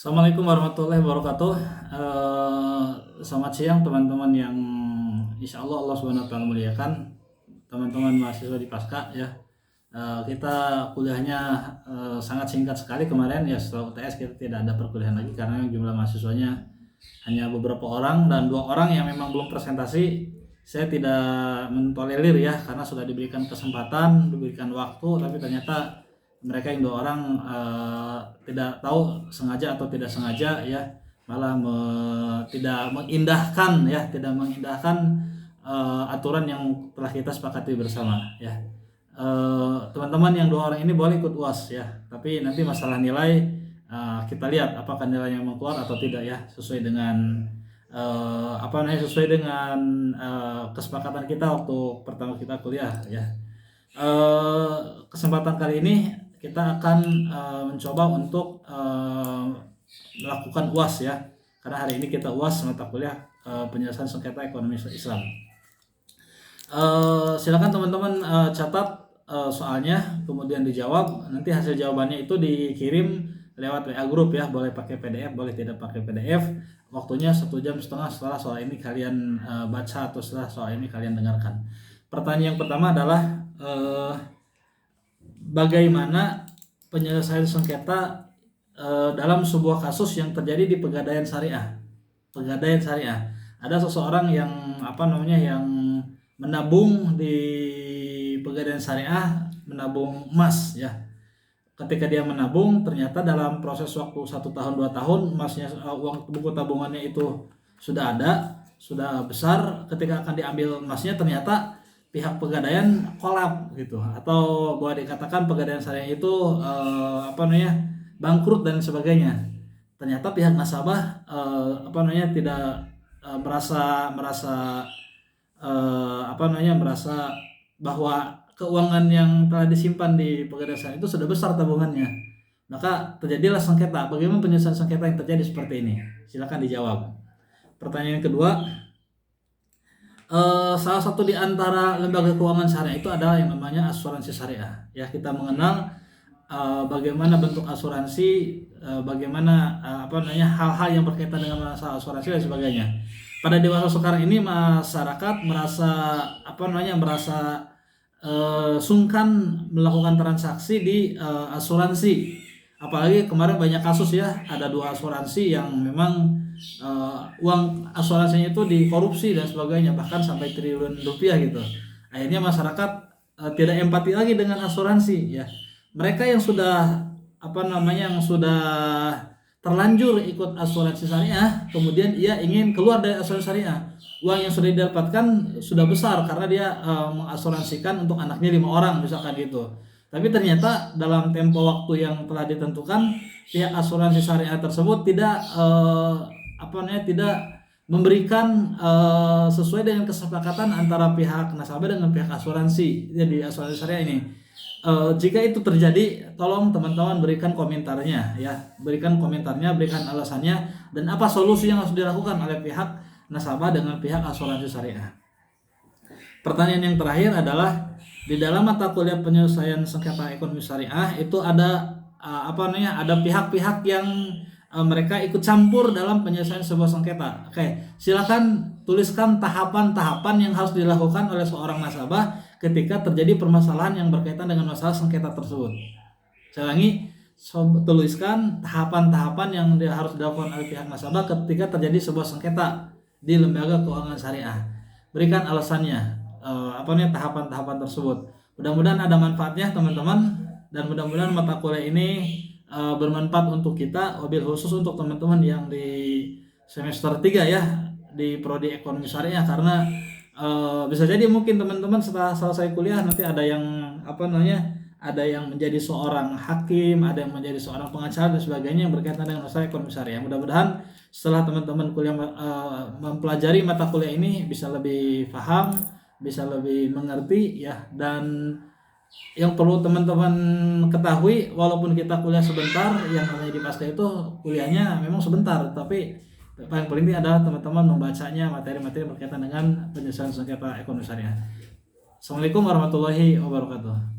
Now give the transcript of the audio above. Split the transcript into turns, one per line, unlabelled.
Assalamualaikum warahmatullahi wabarakatuh. Selamat siang teman-teman yang insya Allah Subhanahu wa Ta'ala muliakan, teman-teman mahasiswa di Pasca ya. Kita kuliahnya sangat singkat sekali kemarin ya, setelah UTS kita tidak ada perkuliahan lagi karena jumlah mahasiswanya hanya beberapa orang dan 2 orang yang memang belum presentasi. Saya tidak mentolerir ya, karena sudah diberikan kesempatan, diberikan waktu, tapi ternyata mereka yang 2 orang tidak tahu sengaja atau tidak sengaja ya, malah tidak mengindahkan ya, tidak mengindahkan aturan yang telah kita sepakati bersama ya. Teman-teman yang 2 orang ini boleh ikut UAS ya, tapi nanti masalah nilai kita lihat apakah nilainya memang keluar atau tidak ya, sesuai dengan sesuai dengan kesepakatan kita waktu pertama kita kuliah ya. Kesempatan kali ini kita akan mencoba untuk melakukan UAS ya, karena hari ini kita UAS mata kuliah penyelesaian sengketa ekonomi Islam. Silakan teman-teman catat soalnya, kemudian dijawab. Nanti hasil jawabannya itu dikirim lewat WA grup ya, boleh pakai PDF, boleh tidak pakai PDF. Waktunya 1,5 jam setelah soal ini kalian baca atau setelah soal ini kalian dengarkan. Pertanyaan yang pertama adalah bagaimana penyelesaian sengketa dalam sebuah kasus yang terjadi di Pegadaian Syariah. Pegadaian Syariah. Ada seseorang yang yang menabung di Pegadaian Syariah, menabung emas ya. Ketika dia menabung, ternyata dalam proses waktu 1 tahun 2 tahun emasnya, uang buku tabungannya itu sudah ada, sudah besar. Ketika akan diambil emasnya, ternyata pihak Pegadaian kolap gitu, atau boleh dikatakan Pegadaian Syariah itu bangkrut dan sebagainya. Ternyata pihak nasabah tidak merasa bahwa keuangan yang telah disimpan di Pegadaian Syariah itu sudah besar tabungannya. Maka terjadilah sengketa. Bagaimana penyelesaian sengketa yang terjadi seperti ini? Silakan dijawab. Pertanyaan kedua, salah satu di antara lembaga keuangan syariah itu adalah yang namanya asuransi syariah. Ya, kita mengenal bagaimana bentuk asuransi, bagaimana hal-hal yang berkaitan dengan masalah asuransi dan sebagainya. Pada dewasa sekarang ini masyarakat merasa sungkan melakukan transaksi di asuransi. Apalagi kemarin banyak kasus ya, ada 2 asuransi yang memang uang asuransinya itu dikorupsi dan sebagainya, bahkan sampai triliun rupiah gitu. Akhirnya masyarakat tidak empati lagi dengan asuransi ya. Mereka yang sudah terlanjur ikut asuransi syariah, kemudian ia ingin keluar dari asuransi syariah. Uang yang sudah didapatkan sudah besar karena dia mengasuransikan untuk anaknya 5 orang misalkan gitu. Tapi ternyata dalam tempo waktu yang telah ditentukan, pihak asuransi syariah tersebut tidak memberikan sesuai dengan kesepakatan antara pihak nasabah dengan pihak asuransi. Jadi asuransi syariah ini, jika itu terjadi, tolong teman-teman berikan komentarnya ya, berikan alasannya dan apa solusi yang harus dilakukan oleh pihak nasabah dengan pihak asuransi syariah. Pertanyaan yang terakhir adalah, di dalam mata kuliah penyelesaian sengketa ekonomi syariah itu ada ada pihak-pihak yang mereka ikut campur dalam penyelesaian sebuah sengketa. Oke, silakan tuliskan tahapan-tahapan yang harus dilakukan oleh seorang nasabah ketika terjadi permasalahan yang berkaitan dengan masalah sengketa tersebut. Saya ulangi, tuliskan tahapan-tahapan yang harus dilakukan oleh pihak nasabah ketika terjadi sebuah sengketa di lembaga keuangan syariah. Berikan alasannya, tahapan-tahapan tersebut. Mudah-mudahan ada manfaatnya teman-teman, dan mudah-mudahan mata kuliah ini bermanfaat untuk kita, wabil khusus untuk teman-teman yang di semester 3 ya, di prodi ekonomi syariah, karena bisa jadi mungkin teman-teman setelah selesai kuliah nanti ada yang menjadi seorang hakim, ada yang menjadi seorang pengacara dan sebagainya yang berkaitan dengan masalah ekonomi syariah. Mudah-mudahan setelah teman-teman kuliah mempelajari mata kuliah ini bisa lebih paham, bisa lebih mengerti ya. Dan yang perlu teman-teman ketahui, walaupun kita kuliah sebentar, yang namanya di Pasca itu kuliahnya memang sebentar, tapi paling penting adalah teman-teman membacanya materi-materi berkaitan dengan penyelesaian sengketa ekonomi syariah. Assalamualaikum warahmatullahi wabarakatuh.